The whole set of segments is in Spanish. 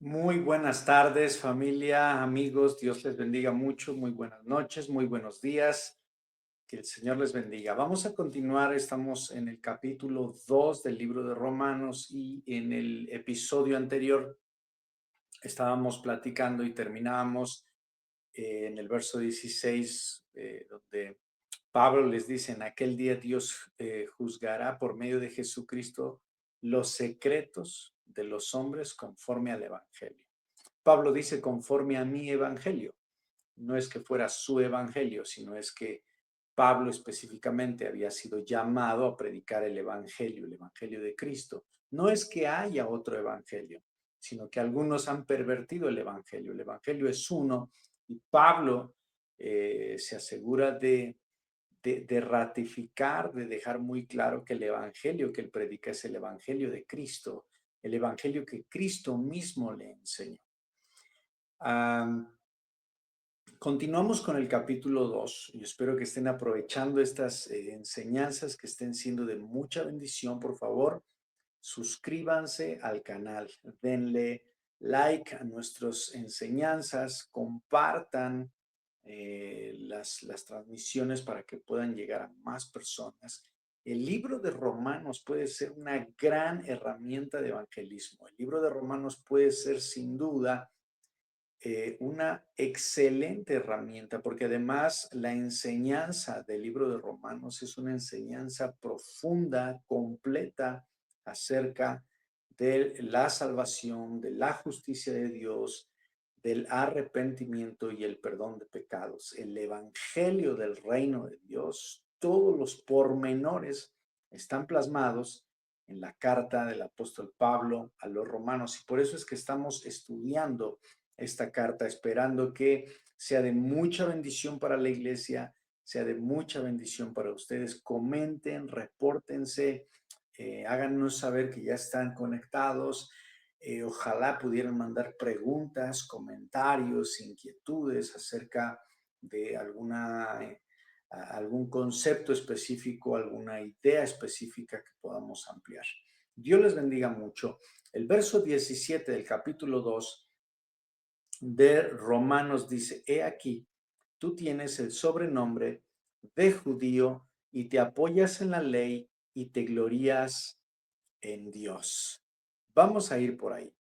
Muy buenas tardes, familia, amigos. Dios les bendiga mucho. Muy buenas noches, muy buenos días. Que el Señor les bendiga. Vamos a continuar. Estamos en el capítulo 2 del libro de Romanos y en el episodio anterior estábamos platicando y terminábamos en el verso 16, donde Pablo les dice, en aquel día Dios juzgará por medio de Jesucristo los secretos de los hombres conforme al Evangelio. Pablo dice conforme a mi evangelio. No es que fuera su evangelio, sino es que Pablo específicamente había sido llamado a predicar el evangelio de Cristo. No es que haya otro evangelio, sino que algunos han pervertido el evangelio. El evangelio es uno y Pablo se asegura de ratificar, de dejar muy claro que el evangelio que él predica es el evangelio de Cristo, el evangelio que Cristo mismo le enseñó. Um, Continuamos con el capítulo 2 y espero que estén aprovechando estas enseñanzas, que estén siendo de mucha bendición. Por favor, suscríbanse al canal, denle like a nuestras enseñanzas, compartan las transmisiones para que puedan llegar a más personas. El libro de Romanos puede ser una gran herramienta de evangelismo. El libro de Romanos puede ser sin duda una excelente herramienta, porque además la enseñanza del libro de Romanos es una enseñanza profunda, completa acerca de la salvación, de la justicia de Dios, del arrepentimiento y el perdón de pecados. El evangelio del reino de Dios, todos los pormenores están plasmados en la carta del apóstol Pablo a los romanos, y por eso es que estamos estudiando esta carta, esperando que sea de mucha bendición para la iglesia, sea de mucha bendición para ustedes. Comenten, repórtense, háganos saber que ya están conectados. Ojalá pudieran mandar preguntas, comentarios, inquietudes acerca de algún concepto específico, alguna idea específica que podamos ampliar. Dios les bendiga mucho. El verso 17 del capítulo 2 de Romanos dice, he aquí, tú tienes el sobrenombre de judío y te apoyas en la ley y te glorías en Dios. Vamos a ir por ahí.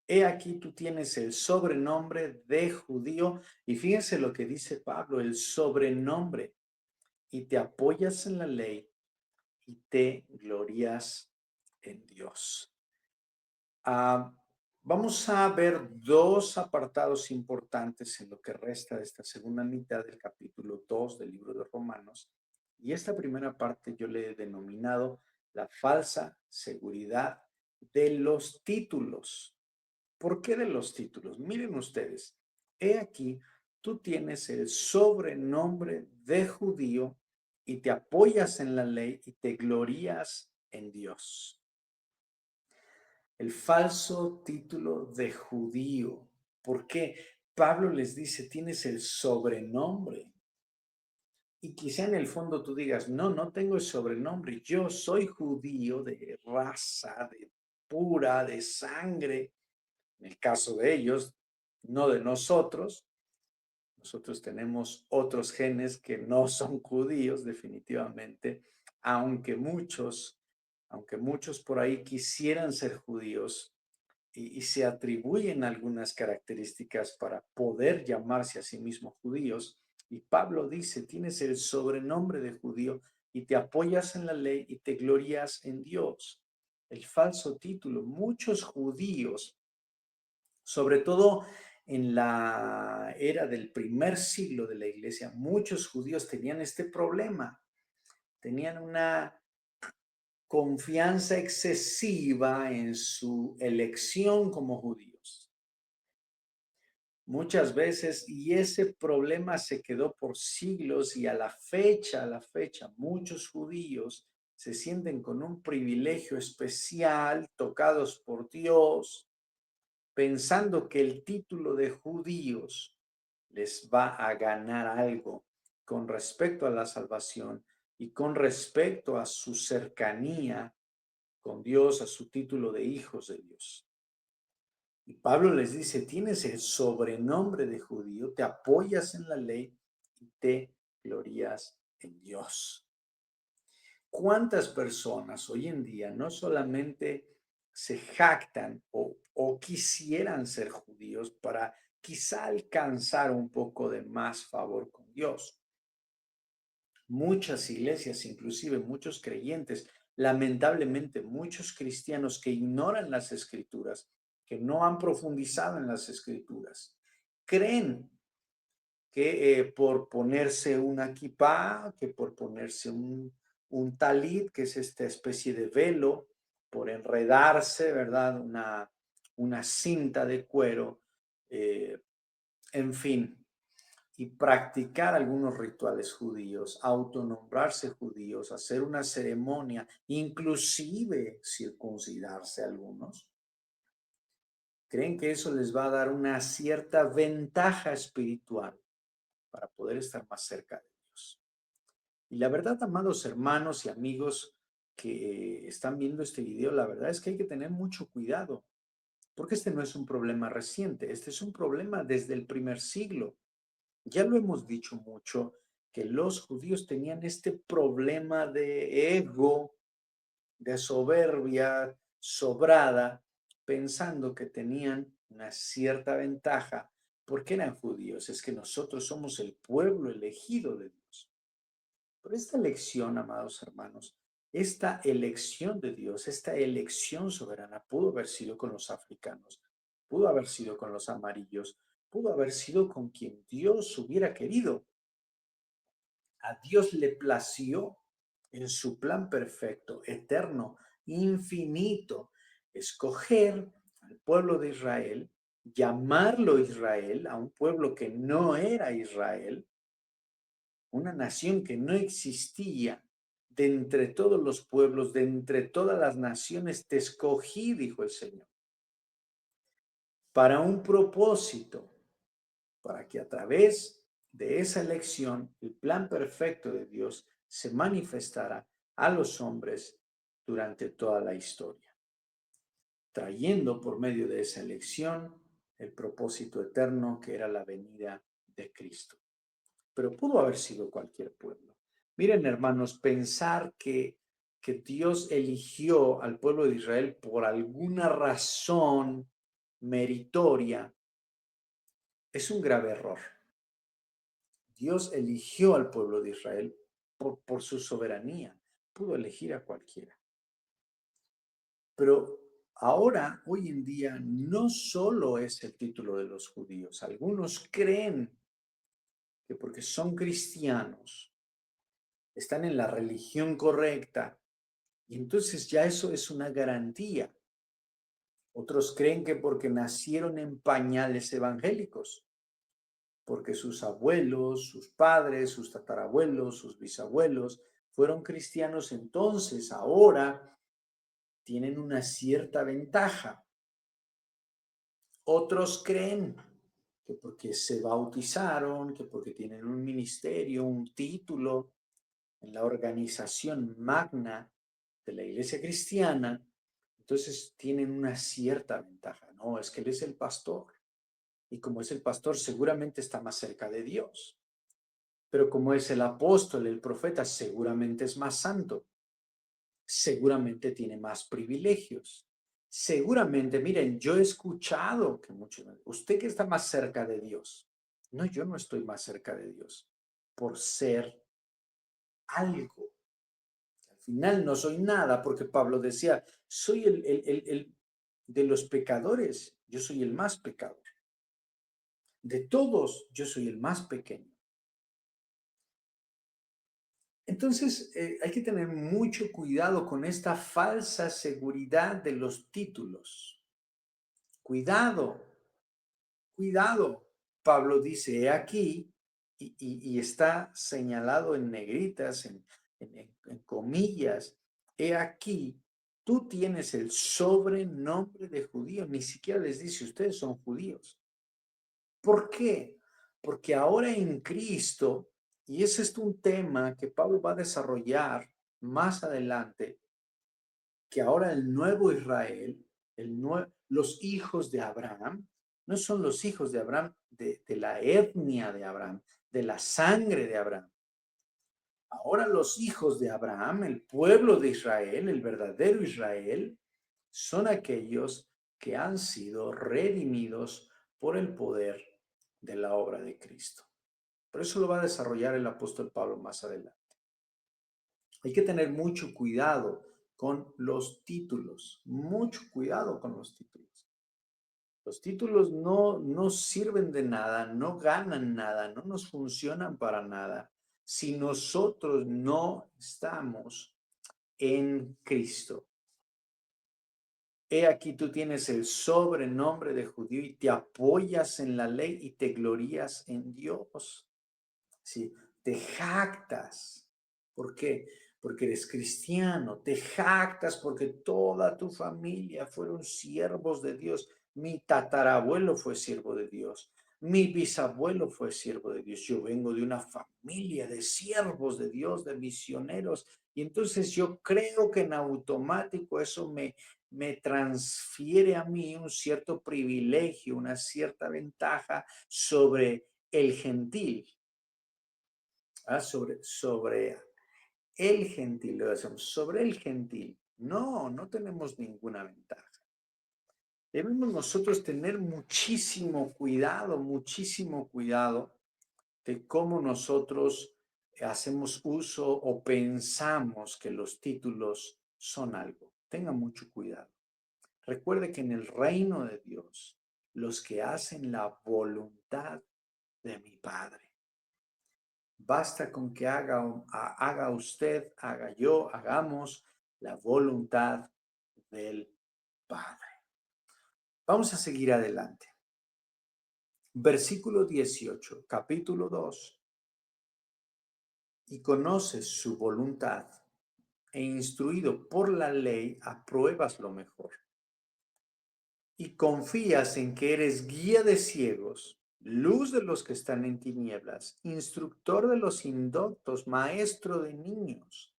He aquí, tú tienes el sobrenombre de judío y fíjense lo que dice Pablo, el sobrenombre, y te apoyas en la ley y te glorías en Dios. Ah, vamos a ver dos apartados importantes en lo que resta de esta segunda mitad del capítulo 2 del libro de Romanos. Y esta primera parte yo le he denominado la falsa seguridad de los títulos. ¿Por qué de los títulos? Miren ustedes, he aquí, tú tienes el sobrenombre de judío y te apoyas en la ley y te glorías en Dios. El falso título de judío. ¿Por qué? Pablo les dice, tienes el sobrenombre. Y quizá en el fondo tú digas, no, no tengo el sobrenombre. Yo soy judío de raza, de pura, de sangre. En el caso de ellos, no de nosotros. Nosotros tenemos otros genes que no son judíos, definitivamente, aunque muchos, aunque muchos por ahí quisieran ser judíos, y se atribuyen algunas características para poder llamarse a sí mismos judíos. Y Pablo dice, tienes el sobrenombre de judío y te apoyas en la ley y te glorías en Dios. El falso título. Muchos judíos, sobre todo en la era del primer siglo de la iglesia, muchos judíos tenían este problema. Tenían una confianza excesiva en su elección como judíos. Muchas veces, y ese problema se quedó por siglos y a la fecha, muchos judíos se sienten con un privilegio especial, tocados por Dios, pensando que el título de judíos les va a ganar algo con respecto a la salvación y con respecto a su cercanía con Dios, a su título de hijos de Dios. Y Pablo les dice, tienes el sobrenombre de judío, te apoyas en la ley y te glorías en Dios. ¿Cuántas personas hoy en día no solamente se jactan o quisieran ser judíos para quizá alcanzar un poco de más favor con Dios? Muchas iglesias, inclusive muchos creyentes, lamentablemente muchos cristianos que ignoran las escrituras, que no han profundizado en las escrituras, creen que por ponerse una kipá, que por ponerse un talit, que es esta especie de velo, por enredarse, ¿verdad? Una cinta de cuero, eh, en fin, y practicar algunos rituales judíos, autonombrarse judíos, hacer una ceremonia, inclusive circuncidarse algunos, creen que eso les va a dar una cierta ventaja espiritual para poder estar más cerca de Dios. Y la verdad, amados hermanos y amigos que están viendo este video, la verdad es que hay que tener mucho cuidado, porque este no es un problema reciente, este es un problema desde el primer siglo. Ya lo hemos dicho mucho, que los judíos tenían este problema de ego, de soberbia sobrada, pensando que tenían una cierta ventaja porque eran judíos. Es que nosotros somos el pueblo elegido de Dios. Pero esta elección, amados hermanos, esta elección de Dios, esta elección soberana pudo haber sido con los africanos, pudo haber sido con los amarillos, pudo haber sido con quien Dios hubiera querido. A Dios le plació en su plan perfecto, eterno, infinito, escoger al pueblo de Israel, llamarlo Israel, a un pueblo que no era Israel, una nación que no existía. De entre todos los pueblos, de entre todas las naciones, te escogí, dijo el Señor, para un propósito, para que a través de esa elección el plan perfecto de Dios se manifestara a los hombres durante toda la historia, trayendo por medio de esa elección el propósito eterno que era la venida de Cristo. Pero pudo haber sido cualquier pueblo. Miren, hermanos, pensar que Dios eligió al pueblo de Israel por alguna razón meritoria es un grave error. Dios eligió al pueblo de Israel por su soberanía. Pudo elegir a cualquiera. Pero ahora, hoy en día, no solo es el título de los judíos. Algunos creen que porque son cristianos, están en la religión correcta, y entonces ya eso es una garantía. Otros creen que porque nacieron en pañales evangélicos, porque sus abuelos, sus padres, sus tatarabuelos, sus bisabuelos fueron cristianos, entonces ahora tienen una cierta ventaja. Otros creen que porque se bautizaron, que porque tienen un ministerio, un título en la organización magna de la iglesia cristiana, entonces tienen una cierta ventaja. No, es que él es el pastor. Y como es el pastor, seguramente está más cerca de Dios. Pero como es el apóstol, el profeta, seguramente es más santo, seguramente tiene más privilegios. Seguramente, miren, yo he escuchado que muchos, usted que está más cerca de Dios. No, yo no estoy más cerca de Dios por ser algo. Al final no soy nada, porque Pablo decía, soy el de los pecadores, yo soy el más pecador. De todos, yo soy el más pequeño. Entonces, hay que tener mucho cuidado con esta falsa seguridad de los títulos. Cuidado, cuidado. Pablo dice, he aquí, y está señalado en negritas, en comillas, he aquí, tú tienes el sobrenombre de judío. Ni siquiera les dice, ustedes son judíos. ¿Por qué? Porque ahora en Cristo, y ese es un tema que Pablo va a desarrollar más adelante, que ahora el nuevo Israel Los hijos de Abraham no son los hijos de Abraham de la etnia de Abraham, de la sangre de Abraham. Ahora los hijos de Abraham, el pueblo de Israel, el verdadero Israel, son aquellos que han sido redimidos por el poder de la obra de Cristo. Por eso lo va a desarrollar el apóstol Pablo más adelante. Hay que tener mucho cuidado con los títulos, mucho cuidado con los títulos. Los títulos no sirven de nada, no ganan nada, no nos funcionan para nada si nosotros no estamos en Cristo. He aquí tú tienes el sobrenombre de judío y te apoyas en la ley y te glorías en Dios. ¿Sí? Te jactas. ¿Por qué? Porque eres cristiano. Te jactas porque toda tu familia fueron siervos de Dios. Mi tatarabuelo fue siervo de Dios. Mi bisabuelo fue siervo de Dios. Yo vengo de una familia de siervos de Dios, de misioneros. Y entonces yo creo que en automático eso me transfiere a mí un cierto privilegio, una cierta ventaja sobre el gentil. Sobre el gentil, lo hacemos sobre el gentil. No tenemos ninguna ventaja. Debemos nosotros tener muchísimo cuidado de cómo nosotros hacemos uso o pensamos que los títulos son algo. Tenga mucho cuidado. Recuerde que en el reino de Dios, los que hacen la voluntad de mi Padre, basta con que haga usted, haga yo, hagamos la voluntad del Padre. Vamos a seguir adelante. Versículo 18, capítulo 2. Y conoces su voluntad e instruido por la ley apruebas lo mejor. Y confías en que eres guía de ciegos, luz de los que están en tinieblas, instructor de los indoctos, maestro de niños,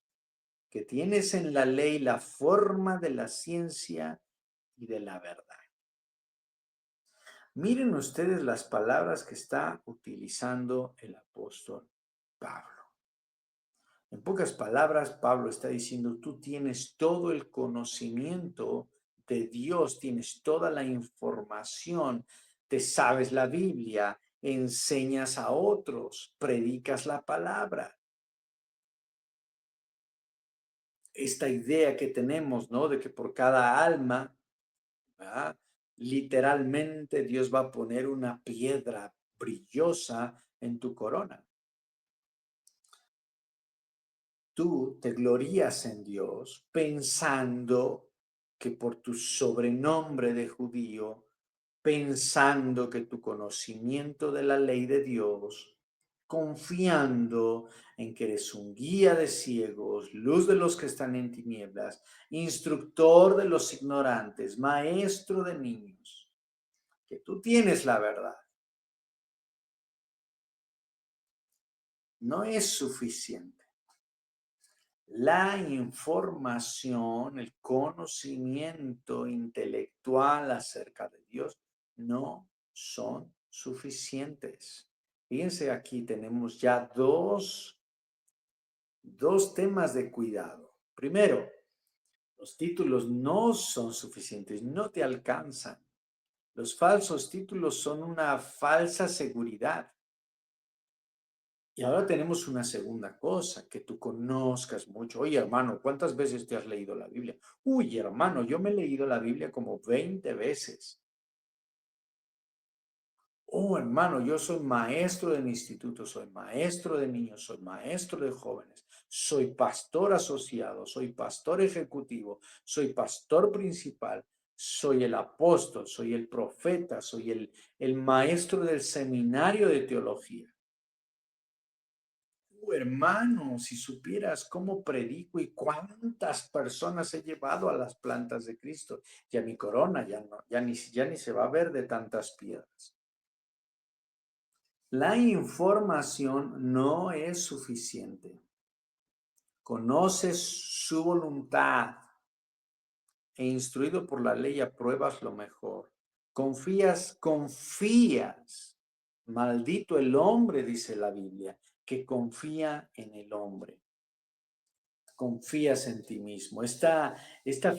que tienes en la ley la forma de la ciencia y de la verdad. Miren ustedes las palabras que está utilizando el apóstol Pablo. En pocas palabras, Pablo está diciendo, tú tienes todo el conocimiento de Dios, tienes toda la información, te sabes la Biblia, enseñas a otros, predicas la palabra. Esta idea que tenemos, ¿no? De que por cada alma, ¿verdad? Literalmente Dios va a poner una piedra brillosa en tu corona. Tú te glorías en Dios pensando que por tu sobrenombre de judío, pensando que tu conocimiento de la ley de Dios, confiando en que eres un guía de ciegos, luz de los que están en tinieblas, instructor de los ignorantes, maestro de niños, que tú tienes la verdad, no es suficiente. La información, el conocimiento intelectual acerca de Dios no son suficientes. Fíjense, aquí tenemos ya dos temas de cuidado. Primero, los títulos no son suficientes, no te alcanzan. Los falsos títulos son una falsa seguridad. Y ahora tenemos una segunda cosa, que tú conozcas mucho. Oye, hermano, ¿cuántas veces te has leído la Biblia? Uy, hermano, yo me he leído la Biblia como 20 veces. Oh, hermano, yo soy maestro del instituto, soy maestro de niños, soy maestro de jóvenes, soy pastor asociado, soy pastor ejecutivo, soy pastor principal, soy el apóstol, soy el profeta, soy el maestro del seminario de teología. Hermano, si supieras cómo predico y cuántas personas he llevado a las plantas de Cristo, ya mi corona ya no, ya ni se va a ver de tantas piedras. La información no es suficiente. Conoces su voluntad, e instruido por la ley apruebas lo mejor. Confías. Maldito el hombre, dice la Biblia, que confía en el hombre. Confías en ti mismo. Esta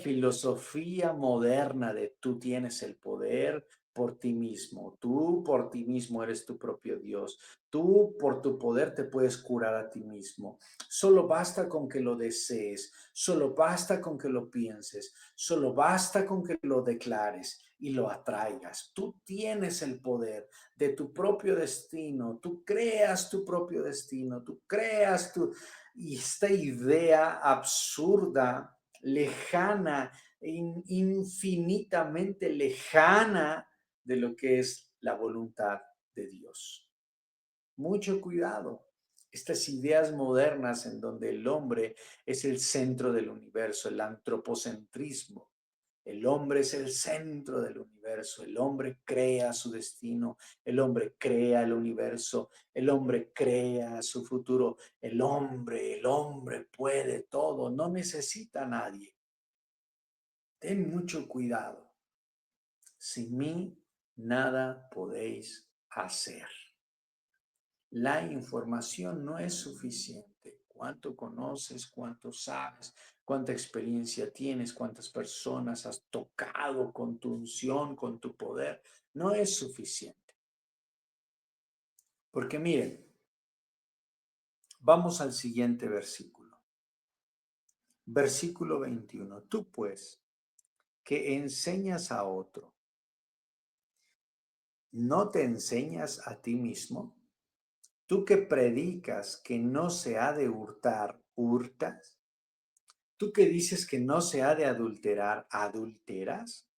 filosofía moderna de tú tienes el poder por ti mismo, tú por ti mismo eres tu propio Dios, tú por tu poder te puedes curar a ti mismo. Solo basta con que lo desees, solo basta con que lo pienses, solo basta con que lo declares y lo atraigas. Tú tienes el poder de tu propio destino, tú creas tu propio destino, tú creas tu y esta idea absurda, lejana, infinitamente lejana de lo que es la voluntad de Dios. Mucho cuidado. Estas ideas modernas en donde el hombre es el centro del universo, el antropocentrismo, el hombre es el centro del universo, el hombre crea su destino, el hombre crea el universo, el hombre crea su futuro, el hombre puede todo, no necesita a nadie. Ten mucho cuidado. Sin mí nada podéis hacer. La información no es suficiente. Cuánto conoces, cuánto sabes, cuánta experiencia tienes, cuántas personas has tocado con tu unción, con tu poder, no es suficiente. Porque miren, vamos al siguiente versículo. Versículo 21. Tú pues, que enseñas a otro, ¿no te enseñas a ti mismo? Tú que predicas que no se ha de hurtar, ¿hurtas? Tú que dices que no se ha de adulterar, ¿adulteras?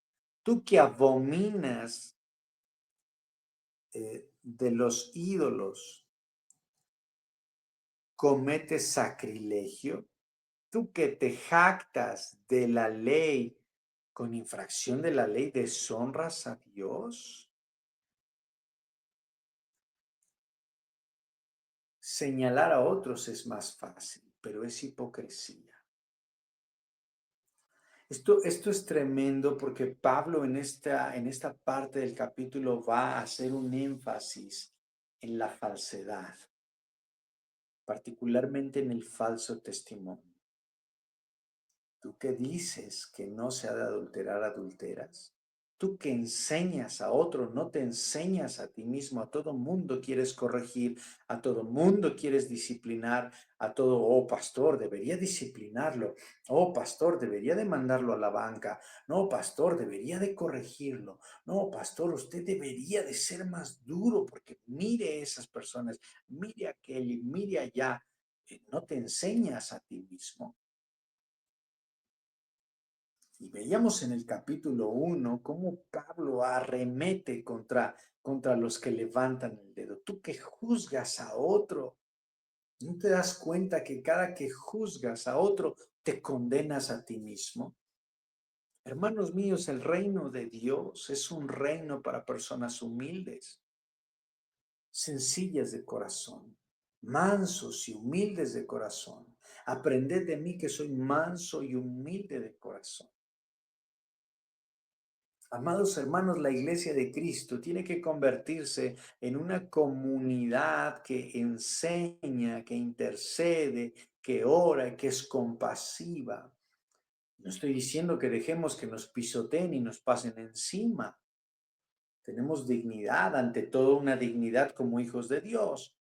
Tú que abominas de los ídolos, ¿cometes sacrilegio? Tú que te jactas de la ley, con infracción de la ley, ¿deshonras a Dios? Señalar a otros es más fácil, pero es hipocresía. Esto es tremendo porque Pablo en esta parte del capítulo va a hacer un énfasis en la falsedad, particularmente en el falso testimonio. ¿Tú qué dices que no se ha de adulterar, adulteras? Tú que enseñas a otro, no te enseñas a ti mismo, a todo mundo quieres corregir, a todo mundo quieres disciplinar, a todo, oh pastor, debería disciplinarlo, oh pastor, debería de mandarlo a la banca, no pastor, debería de corregirlo, no pastor, usted debería de ser más duro porque mire esas personas, mire aquel y mire allá, no te enseñas a ti mismo. Y veíamos en el capítulo 1 cómo Pablo arremete contra los que levantan el dedo. Tú que juzgas a otro, ¿no te das cuenta que cada que juzgas a otro te condenas a ti mismo? Hermanos míos, el reino de Dios es un reino para personas humildes, sencillas de corazón, mansos y humildes de corazón. Aprended de mí que soy manso y humilde de corazón. Amados hermanos, la iglesia de Cristo tiene que convertirse en una comunidad que enseña, que intercede, que ora, que es compasiva. No estoy diciendo que dejemos que nos pisoteen y nos pasen encima. Tenemos dignidad, ante todo una dignidad como hijos de Dios.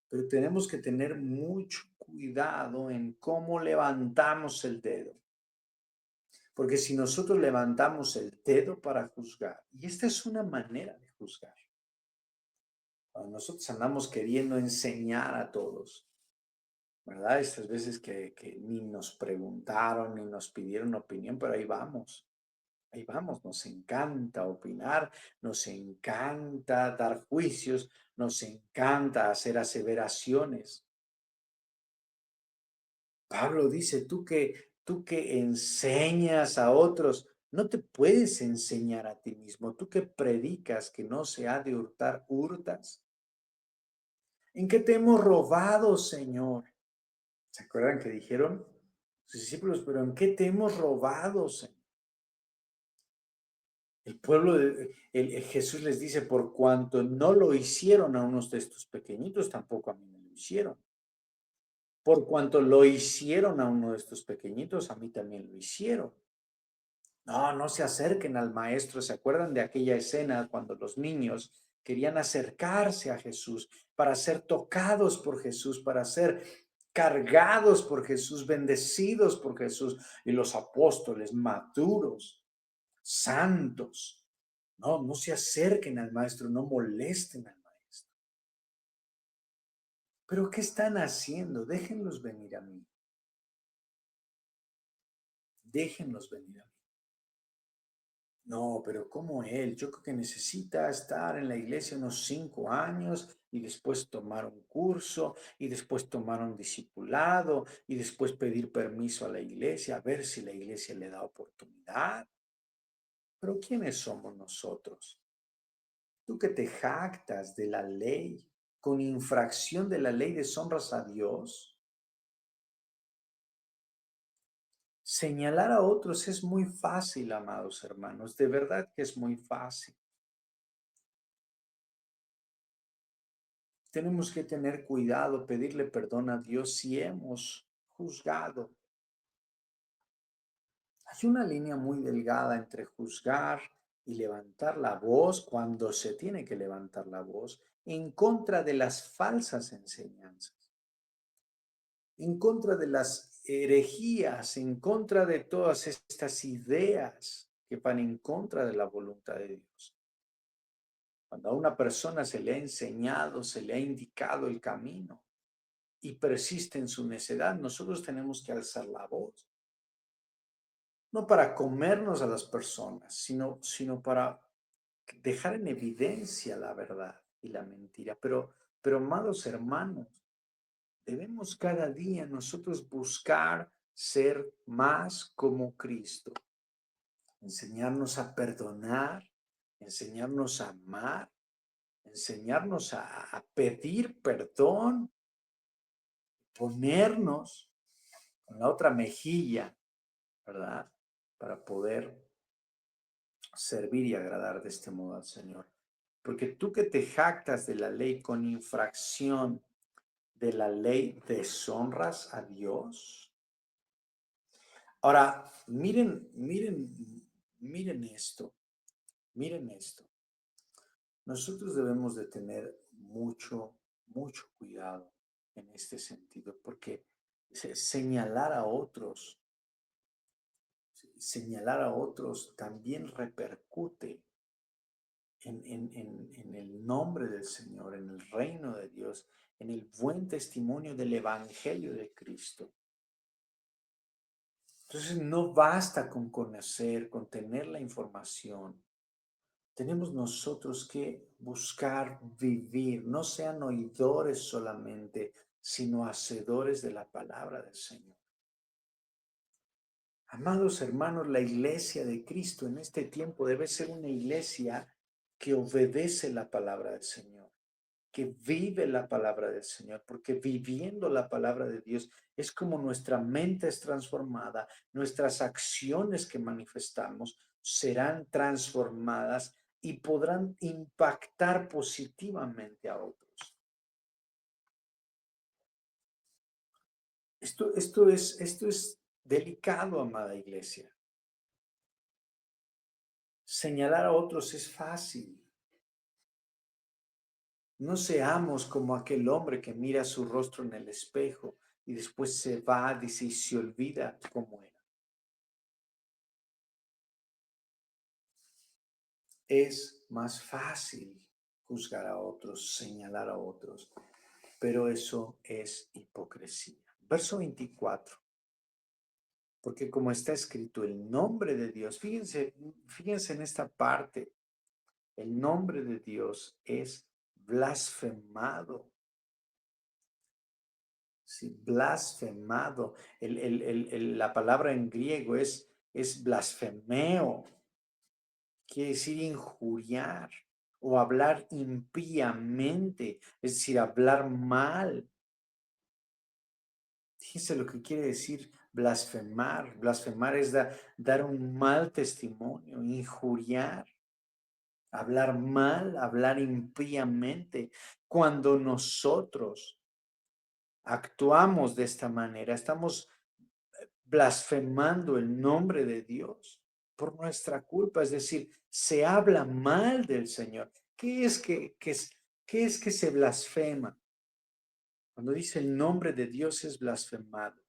Pero tenemos que tener mucho cuidado en cómo levantamos el dedo. Porque si nosotros levantamos el dedo para juzgar, y esta es una manera de juzgar, cuando nosotros andamos queriendo enseñar a todos, ¿verdad? Estas veces que ni nos preguntaron, ni nos pidieron opinión, pero ahí vamos, nos encanta opinar, nos encanta dar juicios, nos encanta hacer aseveraciones. Pablo dice, tú que enseñas a otros, no te puedes enseñar a ti mismo. Tú que predicas que no se ha de hurtar, hurtas. ¿En qué te hemos robado, Señor? ¿Se acuerdan que dijeron? Sus discípulos, pero ¿en qué te hemos robado, Señor? El pueblo de Jesús les dice, por cuanto no lo hicieron a unos de estos pequeñitos, tampoco a mí me lo hicieron. Por cuanto lo hicieron a uno de estos pequeñitos, a mí también lo hicieron. No, no se acerquen al maestro. ¿Se acuerdan de aquella escena cuando los niños querían acercarse a Jesús para ser tocados por Jesús, para ser cargados por Jesús, bendecidos por Jesús? Y los apóstoles maduros, santos, no, no se acerquen al maestro, no molesten al maestro. Pero ¿qué están haciendo? Déjenlos venir a mí. Déjenlos venir a mí. No, pero ¿cómo él? Yo creo que necesita estar en la iglesia unos 5 años y después tomar un curso y después tomar un discipulado y después pedir permiso a la iglesia, a ver si la iglesia le da oportunidad. Pero ¿quiénes somos nosotros? Tú que te jactas de la ley, con infracción de la ley deshonras a Dios. Señalar a otros es muy fácil, amados hermanos, de verdad que es muy fácil. Tenemos que tener cuidado, pedirle perdón a Dios si hemos juzgado. Hay una línea muy delgada entre juzgar y levantar la voz cuando se tiene que levantar la voz en contra de las falsas enseñanzas, en contra de las herejías, en contra de todas estas ideas que van en contra de la voluntad de Dios. Cuando a una persona se le ha enseñado, se le ha indicado el camino y persiste en su necedad, nosotros tenemos que alzar la voz. No para comernos a las personas, sino para dejar en evidencia la verdad y la mentira. Pero amados hermanos, debemos cada día nosotros buscar ser más como Cristo, enseñarnos a perdonar, enseñarnos a amar, enseñarnos a pedir perdón, ponernos con la otra mejilla, ¿verdad? Para poder servir y agradar de este modo al Señor. Porque tú que te jactas de la ley con infracción de la ley, deshonras a Dios. Ahora, miren esto, miren esto. Nosotros debemos de tener mucho cuidado en este sentido, porque señalar a otros también repercute en el nombre del Señor, en el reino de Dios, en el buen testimonio del Evangelio de Cristo. Entonces no basta con conocer, con tener la información. Tenemos nosotros que buscar vivir, no sean oidores solamente, sino hacedores de la palabra del Señor. Amados hermanos, la iglesia de Cristo en este tiempo debe ser una iglesia que obedece la palabra del Señor, que vive la palabra del Señor, porque viviendo la palabra de Dios es como nuestra mente es transformada, nuestras acciones que manifestamos serán transformadas y podrán impactar positivamente a otros. Esto es delicado, amada iglesia. Señalar a otros es fácil. No seamos como aquel hombre que mira su rostro en el espejo y después se va, dice, y se olvida cómo era. Es más fácil juzgar a otros, señalar a otros, pero eso es hipocresía. Verso 24. Porque como está escrito el nombre de Dios, fíjense en esta parte, el nombre de Dios es blasfemado. Sí, blasfemado. La palabra en griego es blasfemeo, quiere decir injuriar o hablar impíamente, es decir, hablar mal. Fíjense lo que quiere decir blasfemar. Blasfemar es dar un mal testimonio, injuriar, hablar mal, hablar impíamente. Cuando nosotros actuamos de esta manera, estamos blasfemando el nombre de Dios por nuestra culpa, es decir, se habla mal del Señor. ¿Qué es que se blasfema? Cuando dice el nombre de Dios es blasfemado.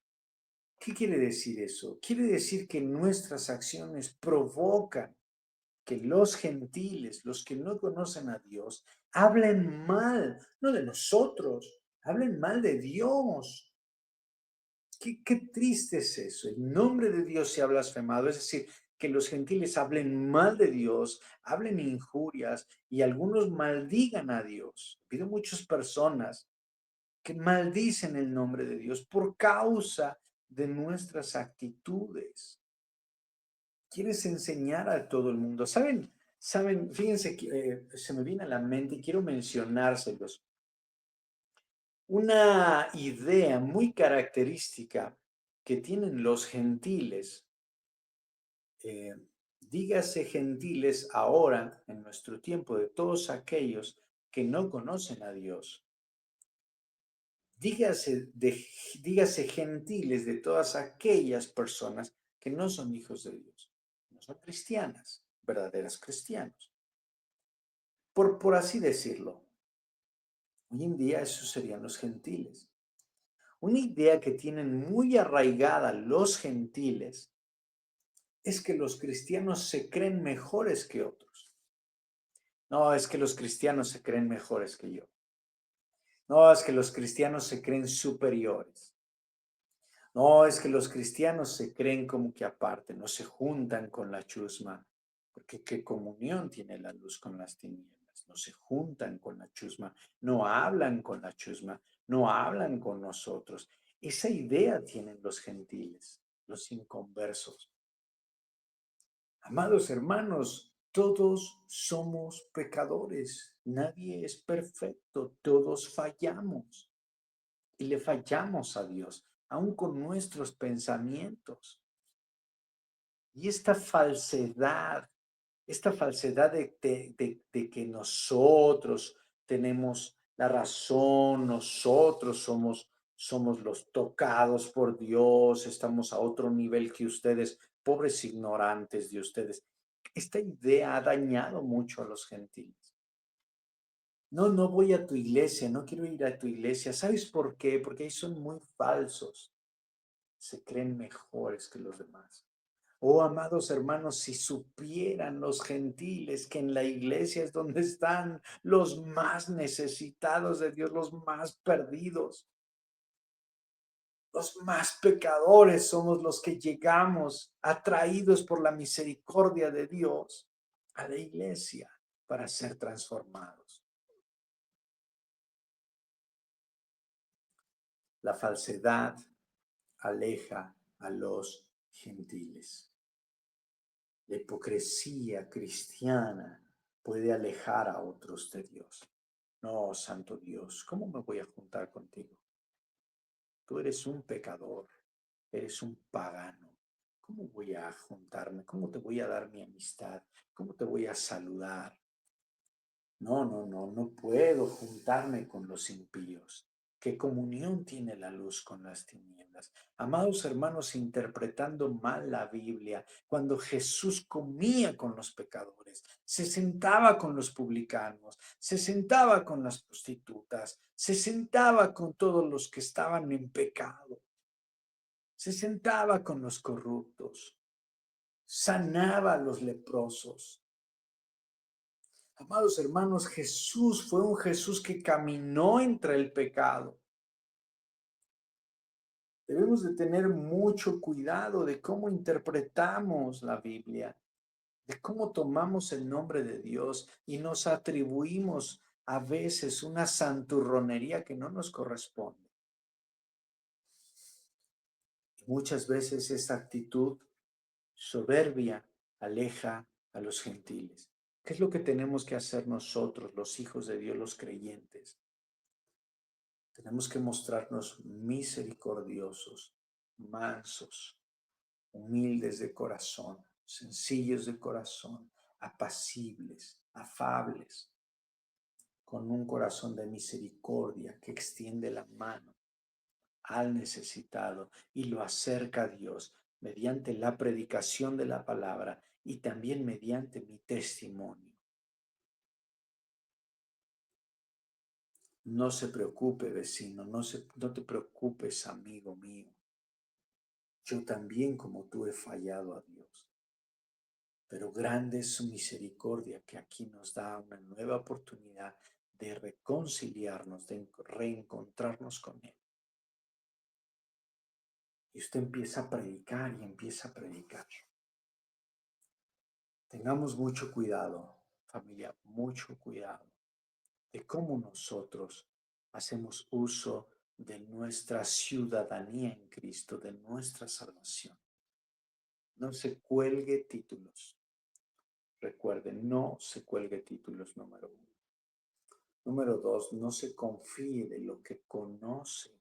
¿Qué quiere decir eso? Quiere decir que nuestras acciones provocan que los gentiles, los que no conocen a Dios, hablen mal, no de nosotros, hablen mal de Dios. Qué triste es eso. El nombre de Dios se ha blasfemado, es decir, que los gentiles hablen mal de Dios, hablen injurias y algunos maldigan a Dios. Ha habido muchas personas que maldicen el nombre de Dios por causa de nuestras actitudes. Quieres enseñar a todo el mundo. ¿Saben? Fíjense que se me viene a la mente y quiero mencionárselos. Una idea muy característica que tienen los gentiles, eh, dígase gentiles ahora, en nuestro tiempo, de todos aquellos que no conocen a Dios. Dígase gentiles de todas aquellas personas que no son hijos de Dios, no son cristianas, verdaderas cristianos. Por así decirlo, hoy en día esos serían los gentiles. Una idea que tienen muy arraigada los gentiles es que los cristianos se creen mejores que otros. No, es que los cristianos se creen mejores que yo. No, es que los cristianos se creen superiores. No, es que los cristianos se creen como que aparte, no se juntan con la chusma, porque qué comunión tiene la luz con las tinieblas. No se juntan con la chusma, no hablan con la chusma, no hablan con nosotros. Esa idea tienen los gentiles, los inconversos. Amados hermanos, todos somos pecadores, nadie es perfecto, todos fallamos y le fallamos a Dios, aun con nuestros pensamientos. Y esta falsedad de que nosotros tenemos la razón, nosotros somos los tocados por Dios, estamos a otro nivel que ustedes, pobres ignorantes de ustedes. Esta idea ha dañado mucho a los gentiles. No, no voy a tu iglesia, no quiero ir a tu iglesia. ¿Sabes por qué? Porque ahí son muy falsos, se creen mejores que los demás. Oh, amados hermanos, si supieran los gentiles que en la iglesia es donde están los más necesitados de Dios, los más perdidos, los más pecadores somos los que llegamos atraídos por la misericordia de Dios a la iglesia para ser transformados. La falsedad aleja a los gentiles. La hipocresía cristiana puede alejar a otros de Dios. No, santo Dios, ¿cómo me voy a juntar contigo? Tú eres un pecador, eres un pagano. ¿Cómo voy a juntarme? ¿Cómo te voy a dar mi amistad? ¿Cómo te voy a saludar? No, no, no, no puedo juntarme con los impíos. ¿Qué comunión tiene la luz con las tinieblas? Amados hermanos, interpretando mal la Biblia, cuando Jesús comía con los pecadores, se sentaba con los publicanos, se sentaba con las prostitutas, se sentaba con todos los que estaban en pecado, se sentaba con los corruptos, sanaba a los leprosos. Amados hermanos, Jesús fue un Jesús que caminó entre el pecado. Debemos de tener mucho cuidado de cómo interpretamos la Biblia, de cómo tomamos el nombre de Dios y nos atribuimos a veces una santurronería que no nos corresponde. Y muchas veces esa actitud soberbia aleja a los gentiles. ¿Qué es lo que tenemos que hacer nosotros, los hijos de Dios, los creyentes? Tenemos que mostrarnos misericordiosos, mansos, humildes de corazón, sencillos de corazón, apacibles, afables, con un corazón de misericordia que extiende la mano al necesitado y lo acerca a Dios mediante la predicación de la palabra y también mediante mi testimonio. No se preocupe, vecino, no te preocupes, amigo mío. Yo también, como tú, he fallado a Dios. Pero grande es su misericordia que aquí nos da una nueva oportunidad de reconciliarnos, de reencontrarnos con Él. Y usted empieza a predicar y empieza a predicar. Tengamos mucho cuidado, familia, mucho cuidado de cómo nosotros hacemos uso de nuestra ciudadanía en Cristo, de nuestra salvación. No se cuelgue títulos. Recuerden, no se cuelgue títulos, número 1. Número 2, no se confíe de lo que conoce,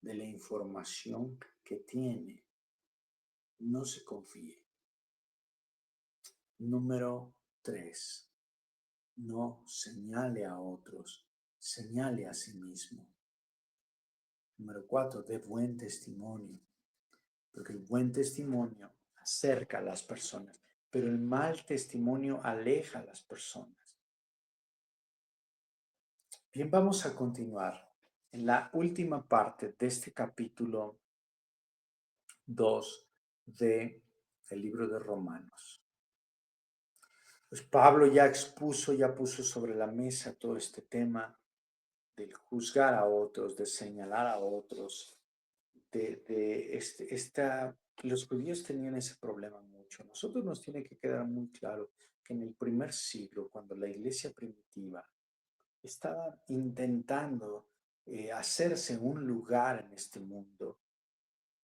de la información que tiene. No se confíe. Número 3, no señale a otros, señale a sí mismo. Número 4, dé buen testimonio, porque el buen testimonio acerca a las personas, pero el mal testimonio aleja a las personas. Bien, vamos a continuar en la última parte de este capítulo 2 del libro de Romanos. Pues Pablo ya expuso, ya puso sobre la mesa todo este tema del juzgar a otros, de señalar a otros, los judíos tenían ese problema mucho. Nosotros nos tiene que quedar muy claro que en el primer siglo, cuando la iglesia primitiva estaba intentando hacerse un lugar en este mundo,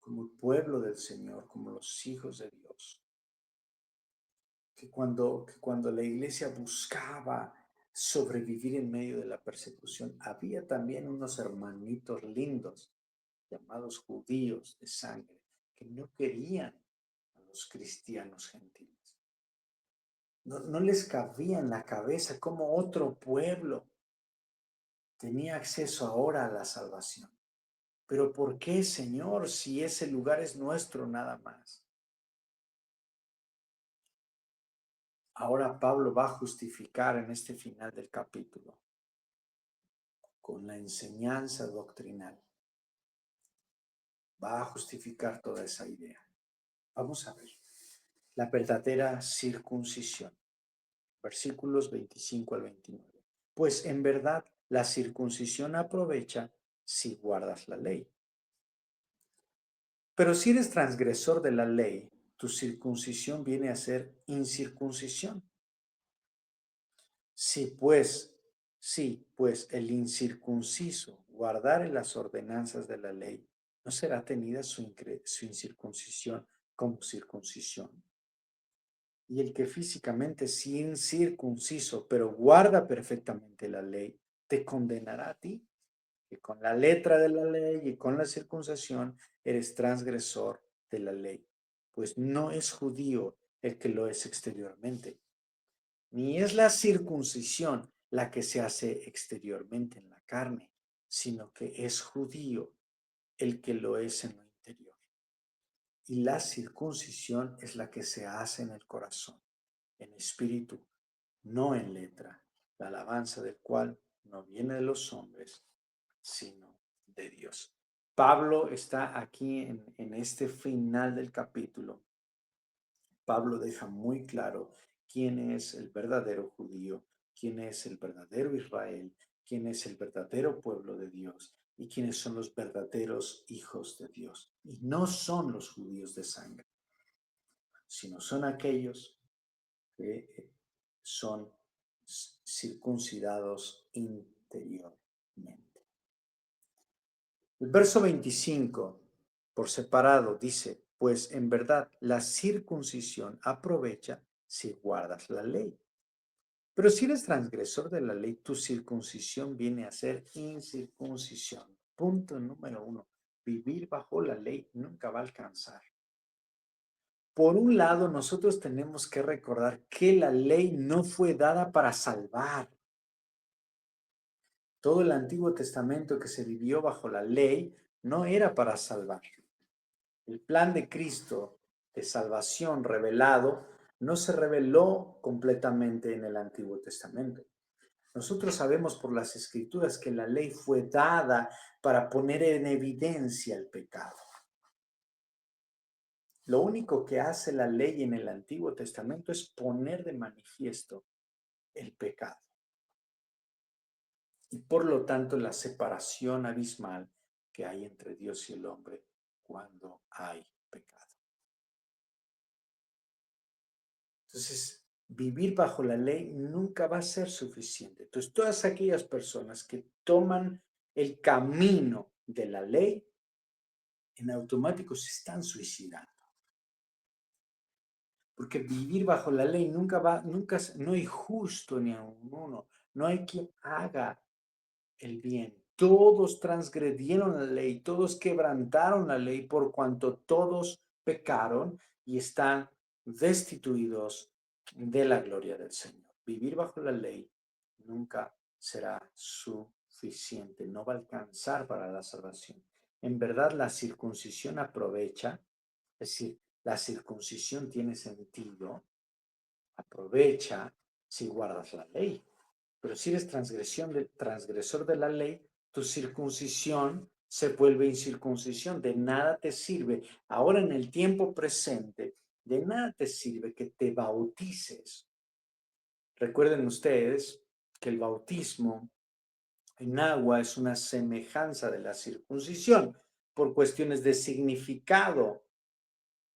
como el pueblo del Señor, como los hijos de Dios, que cuando la iglesia buscaba sobrevivir en medio de la persecución, había también unos hermanitos lindos llamados judíos de sangre que no querían a los cristianos gentiles. No les cabía en la cabeza cómo otro pueblo tenía acceso ahora a la salvación. Pero ¿por qué, Señor, si ese lugar es nuestro nada más? Ahora Pablo va a justificar en este final del capítulo con la enseñanza doctrinal. Va a justificar toda esa idea. Vamos a ver. La verdadera circuncisión. Versículos 25 al 29. Pues en verdad la circuncisión aprovecha si guardas la ley. Pero si eres transgresor de la ley, tu circuncisión viene a ser incircuncisión. Sí, pues el incircunciso guardare las ordenanzas de la ley, no será tenida su incircuncisión como circuncisión. Y el que físicamente es incircunciso, pero guarda perfectamente la ley, te condenará a ti, que con la letra de la ley y con la circuncisión eres transgresor de la ley. Pues no es judío el que lo es exteriormente, ni es la circuncisión la que se hace exteriormente en la carne, sino que es judío el que lo es en lo interior. Y la circuncisión es la que se hace en el corazón, en espíritu, no en letra, la alabanza del cual no viene de los hombres, sino de Dios. Pablo está aquí en este final del capítulo. Pablo deja muy claro quién es el verdadero judío, quién es el verdadero Israel, quién es el verdadero pueblo de Dios y quiénes son los verdaderos hijos de Dios. Y no son los judíos de sangre, sino son aquellos que son circuncidados interiormente. El verso 25, por separado, dice, pues en verdad la circuncisión aprovecha si guardas la ley. Pero si eres transgresor de la ley, tu circuncisión viene a ser incircuncisión. Punto número 1. vivir bajo la ley nunca va a alcanzar. Por un lado, nosotros tenemos que recordar que la ley no fue dada para salvar. Todo el Antiguo Testamento que se vivió bajo la ley no era para salvar. El plan de Cristo de salvación revelado no se reveló completamente en el Antiguo Testamento. Nosotros sabemos por las Escrituras que la ley fue dada para poner en evidencia el pecado. Lo único que hace la ley en el Antiguo Testamento es poner de manifiesto el pecado. Y por lo tanto la separación abismal que hay entre Dios y el hombre cuando hay pecado. Entonces, vivir bajo la ley nunca va a ser suficiente. Entonces, todas aquellas personas que toman el camino de la ley, en automático se están suicidando. Porque vivir bajo la ley no hay justo ni a uno, no hay quien haga el bien. Todos transgredieron la ley, todos quebrantaron la ley por cuanto todos pecaron y están destituidos de la gloria del Señor. Vivir bajo la ley nunca será suficiente, no va a alcanzar para la salvación. En verdad, la circuncisión aprovecha, es decir, la circuncisión tiene sentido, aprovecha si guardas la ley. Pero si eres transgresor de la ley, tu circuncisión se vuelve incircuncisión. De nada te sirve. Ahora en el tiempo presente, de nada te sirve que te bautices. Recuerden ustedes que el bautismo en agua es una semejanza de la circuncisión por cuestiones de significado,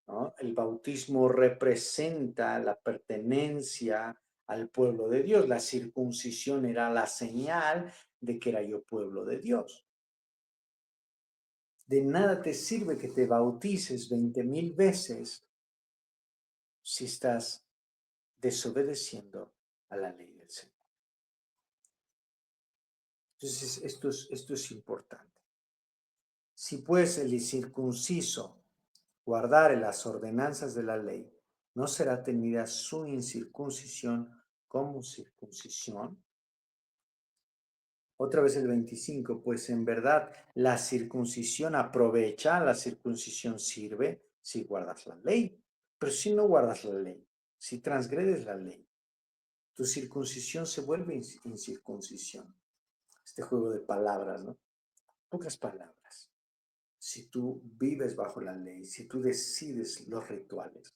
¿no? El bautismo representa la pertenencia al pueblo de Dios. La circuncisión era la señal de que era yo pueblo de Dios. De nada te sirve que te bautices 20,000 veces si estás desobedeciendo a la ley del Señor. Entonces, esto es importante. Si pues el incircunciso guardare las ordenanzas de la ley, no será tenida su incircuncisión como circuncisión. Otra vez el 25, pues en verdad la circuncisión aprovecha, la circuncisión sirve si guardas la ley, pero si no guardas la ley, si transgredes la ley, tu circuncisión se vuelve incircuncisión. Este juego de palabras, ¿no? Pocas palabras. Si tú vives bajo la ley, si tú decides los rituales,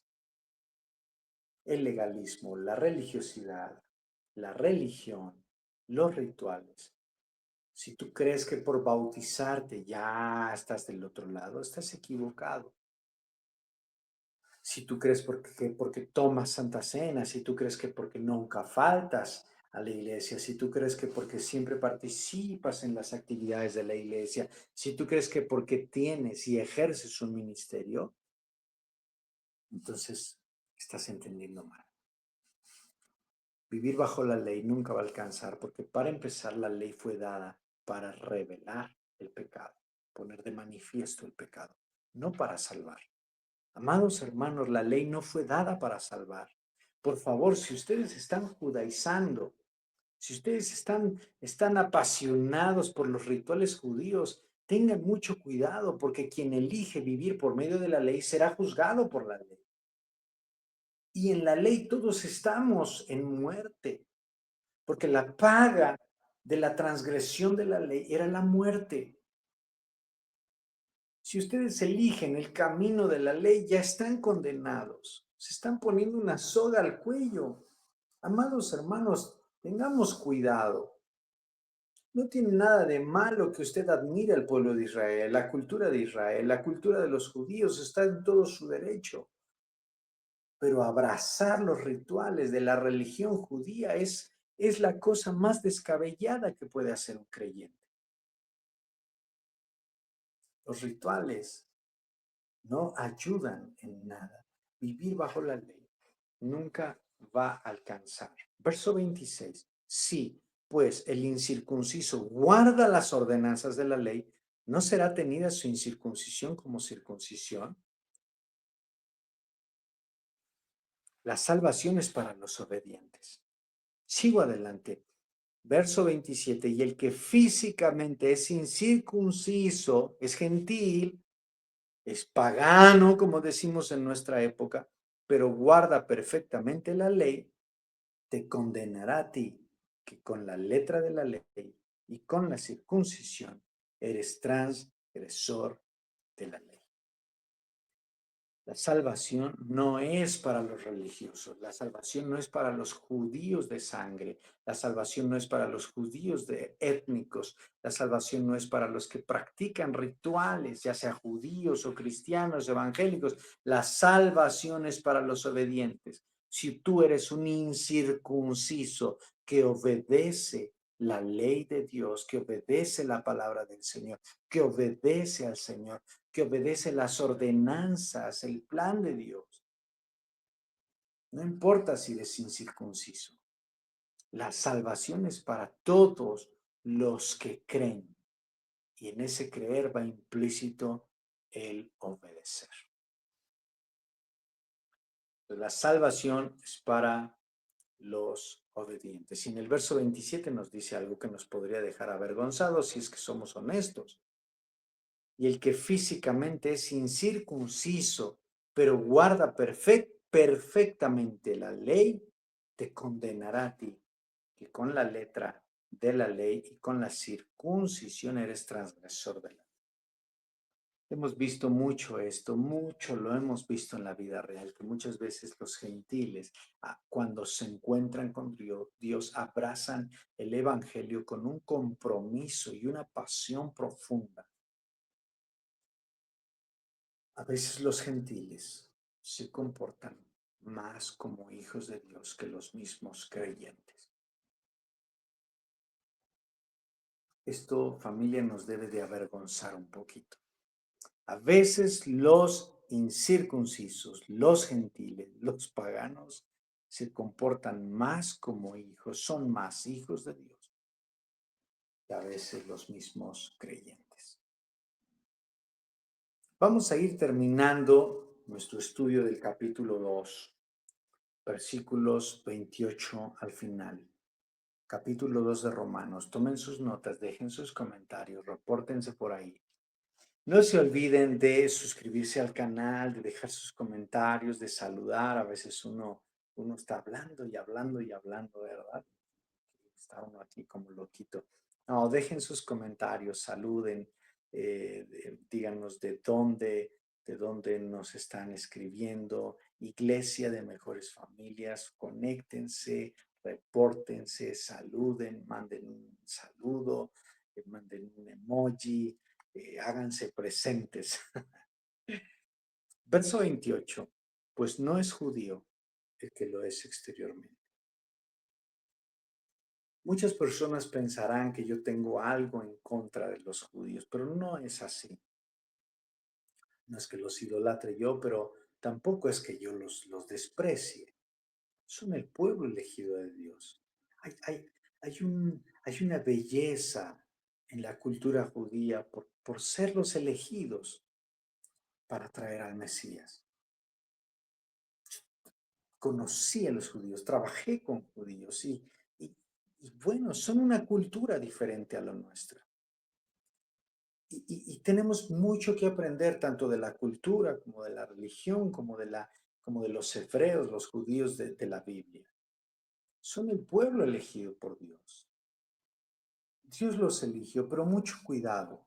el legalismo, la religiosidad, la religión, los rituales. Si tú crees que por bautizarte ya estás del otro lado, estás equivocado. Si tú crees porque tomas Santa Cena, si tú crees que porque nunca faltas a la iglesia, si tú crees que porque siempre participas en las actividades de la iglesia, si tú crees que porque tienes y ejerces un ministerio, entonces estás entendiendo mal. Vivir bajo la ley nunca va a alcanzar, porque para empezar la ley fue dada para revelar el pecado, poner de manifiesto el pecado, no para salvar. Amados hermanos, la ley no fue dada para salvar. Por favor, si ustedes están judaizando, si ustedes están apasionados por los rituales judíos, tengan mucho cuidado, porque quien elige vivir por medio de la ley será juzgado por la ley. Y en la ley todos estamos en muerte, porque la paga de la transgresión de la ley era la muerte. Si ustedes eligen el camino de la ley, ya están condenados. Se están poniendo una soga al cuello. Amados hermanos, tengamos cuidado. No tiene nada de malo que usted admire al pueblo de Israel, la cultura de Israel, la cultura de los judíos, está en todo su derecho. Pero abrazar los rituales de la religión judía es la cosa más descabellada que puede hacer un creyente. Los rituales no ayudan en nada. Vivir bajo la ley nunca va a alcanzar. Verso 26. Sí, pues el incircunciso guarda las ordenanzas de la ley, ¿No será tenida su incircuncisión como circuncisión? La salvación es para los obedientes. Sigo adelante. Verso 27, y el que físicamente es incircunciso, es gentil, es pagano, como decimos en nuestra época, pero guarda perfectamente la ley, te condenará a ti, que con la letra de la ley y con la circuncisión eres transgresor de la ley. La salvación no es para los religiosos, la salvación no es para los judíos de sangre, la salvación no es para los judíos de étnicos, la salvación no es para los que practican rituales, ya sea judíos o cristianos, evangélicos, la salvación es para los obedientes. Si tú eres un incircunciso que obedece la ley de Dios, que obedece la palabra del Señor, que obedece al Señor, que obedece las ordenanzas, el plan de Dios. No importa si eres incircunciso. La salvación es para todos los que creen. Y en ese creer va implícito el obedecer. La salvación es para los obedientes. Y en el verso 27 nos dice algo que nos podría dejar avergonzados si es que somos honestos. Y el que físicamente es incircunciso, pero guarda perfectamente la ley, te condenará a ti, que con la letra de la ley y con la circuncisión eres transgresor de la ley. Hemos visto mucho esto, mucho lo hemos visto en la vida real, que muchas veces los gentiles, cuando se encuentran con Dios, abrazan el evangelio con un compromiso y una pasión profunda. A veces los gentiles se comportan más como hijos de Dios que los mismos creyentes. Esto, familia, nos debe de avergonzar un poquito. A veces los incircuncisos, los gentiles, los paganos, se comportan más como hijos, son más hijos de Dios que a veces los mismos creyentes. Vamos a ir terminando nuestro estudio del capítulo 2, versículos 28 al final. Capítulo 2 de Romanos. Tomen sus notas, dejen sus comentarios, repórtense por ahí. No se olviden de suscribirse al canal, de dejar sus comentarios, de saludar. A veces uno está hablando y hablando y hablando, ¿verdad? Está uno aquí como loquito. No, dejen sus comentarios, saluden, díganos de dónde nos están escribiendo. Iglesia de Mejores Familias, conéctense, repórtense, saluden, manden un saludo, manden un emoji, háganse presentes. Verso 28, pues no es judío el que lo es exteriormente. Muchas personas pensarán que yo tengo algo en contra de los judíos, pero no es así. No es que los idolatre yo, pero tampoco es que yo los desprecie. Son el pueblo elegido de Dios. Hay una belleza en la cultura judía por ser los elegidos para traer al Mesías. Conocí a los judíos, trabajé con judíos y bueno, son una cultura diferente a la nuestra. Y tenemos mucho que aprender tanto de la cultura como de la religión, como de los hebreos, los judíos de la Biblia. Son el pueblo elegido por Dios. Dios los eligió, pero mucho cuidado.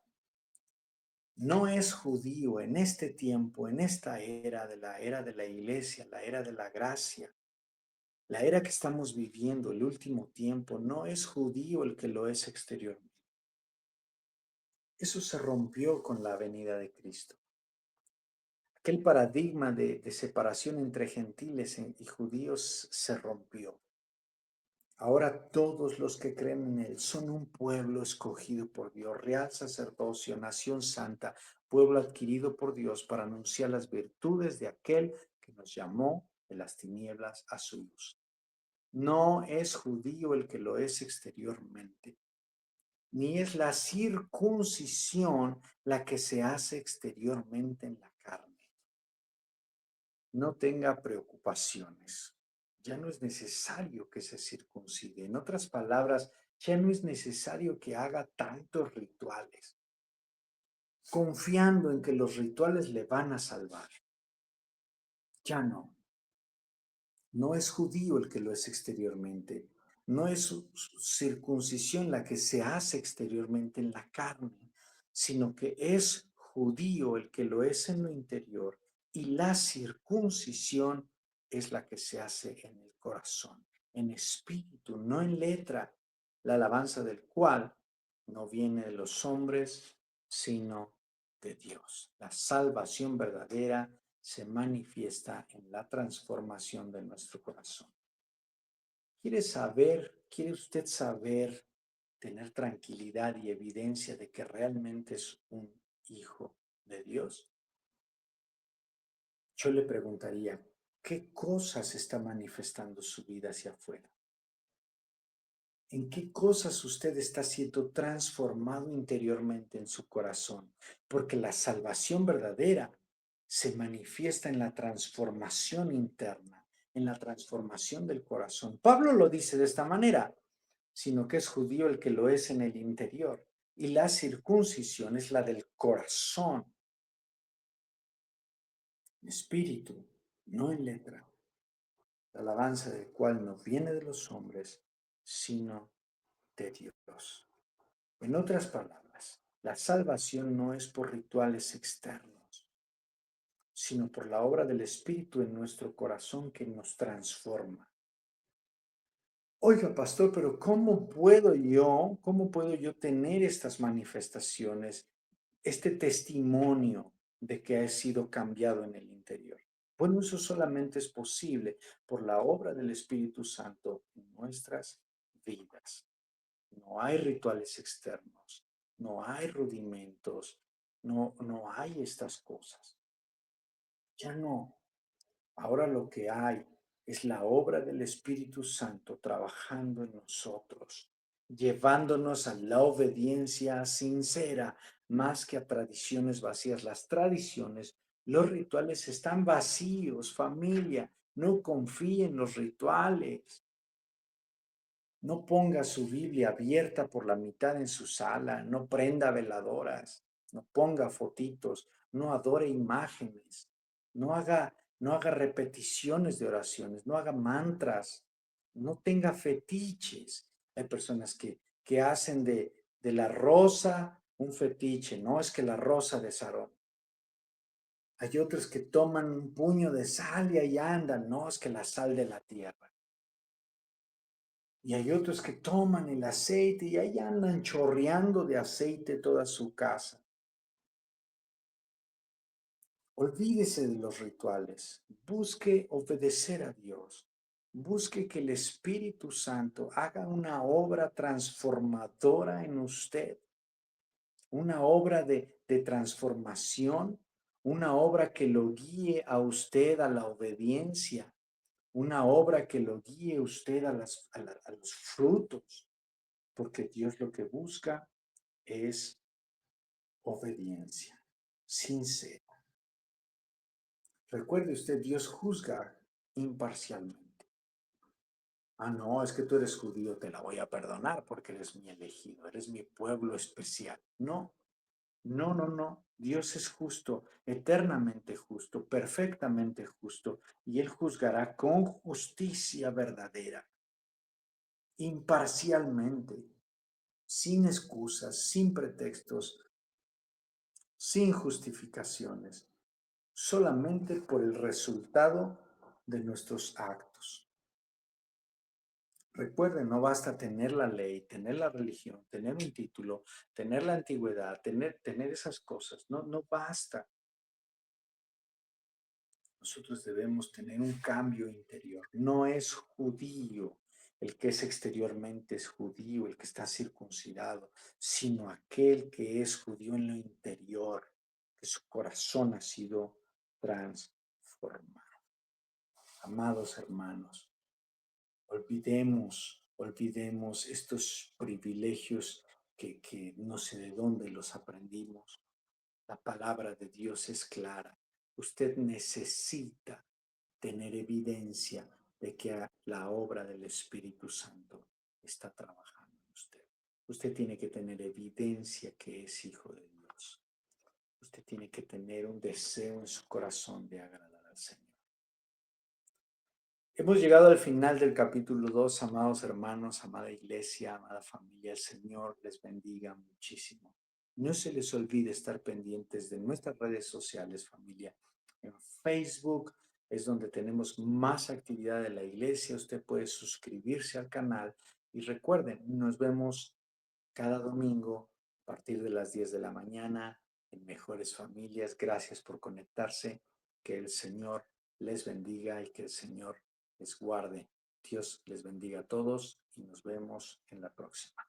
No es judío en este tiempo, en esta era de la iglesia, la era de la gracia, la era que estamos viviendo, el último tiempo, no es judío el que lo es exteriormente. Eso se rompió con la venida de Cristo. Aquel paradigma de separación entre gentiles y judíos se rompió. Ahora todos los que creen en Él son un pueblo escogido por Dios, real sacerdocio, nación santa, pueblo adquirido por Dios para anunciar las virtudes de aquel que nos llamó de las tinieblas a su luz. No es judío el que lo es exteriormente. ni es la circuncisión la que se hace exteriormente en la carne. No tenga preocupaciones. Ya no es necesario que se circuncide. En otras palabras, ya no es necesario que haga tantos rituales, confiando en que los rituales le van a salvar. Ya no. No es judío el que lo es exteriormente. No es su circuncisión la que se hace exteriormente en la carne, sino que es judío el que lo es en lo interior, y la circuncisión es la que se hace en el corazón, en espíritu, no en letra, la alabanza del cual no viene de los hombres, sino de Dios. La salvación verdadera se manifiesta en la transformación de nuestro corazón. Quiere usted saber, tener tranquilidad y evidencia de que realmente es un hijo de Dios? Yo le preguntaría, ¿qué cosas está manifestando su vida hacia afuera? ¿En qué cosas usted está siendo transformado interiormente en su corazón? Porque la salvación verdadera se manifiesta en la transformación interna, en la transformación del corazón. Pablo lo dice de esta manera, sino que es judío el que lo es en el interior, y la circuncisión es la del corazón, en espíritu, no en letra, la alabanza del cual no viene de los hombres, sino de Dios. En otras palabras, la salvación no es por rituales externos, sino por la obra del Espíritu en nuestro corazón que nos transforma. Oiga, pastor, pero cómo puedo yo tener estas manifestaciones, este testimonio de que he sido cambiado en el interior? Bueno, eso solamente es posible por la obra del Espíritu Santo en nuestras vidas. No hay rituales externos, no hay rudimentos, no hay estas cosas. Ya no. Ahora lo que hay es la obra del Espíritu Santo trabajando en nosotros, llevándonos a la obediencia sincera más que a tradiciones vacías. Las tradiciones, los rituales están vacíos, familia. No confíe en los rituales. No ponga su Biblia abierta por la mitad en su sala, no prenda veladoras, no ponga fotitos, no adore imágenes, no haga repeticiones de oraciones, no haga mantras, no tenga fetiches. Hay personas que hacen de la rosa un fetiche, no es que la rosa de Sarón. Hay otros que toman un puño de sal y ahí andan, no es que la sal de la tierra. Y hay otros que toman el aceite y ahí andan chorreando de aceite toda su casa. Olvídese de los rituales. Busque obedecer a Dios. Busque que el Espíritu Santo haga una obra transformadora en usted. Una obra de transformación. Una obra que lo guíe a usted a la obediencia. Una obra que lo guíe usted a los frutos. Porque Dios lo que busca es obediencia sincera. Recuerde usted, Dios juzga imparcialmente. Ah, no, es que tú eres judío, te la voy a perdonar porque eres mi elegido, eres mi pueblo especial. No, no, no, no. Dios es justo, eternamente justo, perfectamente justo, y Él juzgará con justicia verdadera, imparcialmente, sin excusas, sin pretextos, sin justificaciones, solamente por el resultado de nuestros actos. Recuerden, no basta tener la ley, tener la religión, tener un título, tener la antigüedad, tener esas cosas. No, no basta. Nosotros debemos tener un cambio interior. No es judío el que es exteriormente es judío, el que está circuncidado, sino aquel que es judío en lo interior, que su corazón ha sido transformado. Amados hermanos, olvidemos estos privilegios que no sé de dónde los aprendimos. La palabra de Dios es clara. Usted necesita tener evidencia de que la obra del Espíritu Santo está trabajando en usted. Usted tiene que tener evidencia que es hijo de Dios. Usted tiene que tener un deseo en su corazón de agradar al Señor. Hemos llegado al final del capítulo 2, amados hermanos, amada iglesia, amada familia. El Señor les bendiga muchísimo. No se les olvide estar pendientes de nuestras redes sociales, familia. En Facebook es donde tenemos más actividad de la iglesia. Usted puede suscribirse al canal y recuerden, nos vemos cada domingo a partir de las 10 de la mañana en Mejores Familias. Gracias por conectarse. Que el Señor les bendiga y que el Señor les guarde. Dios les bendiga a todos y nos vemos en la próxima.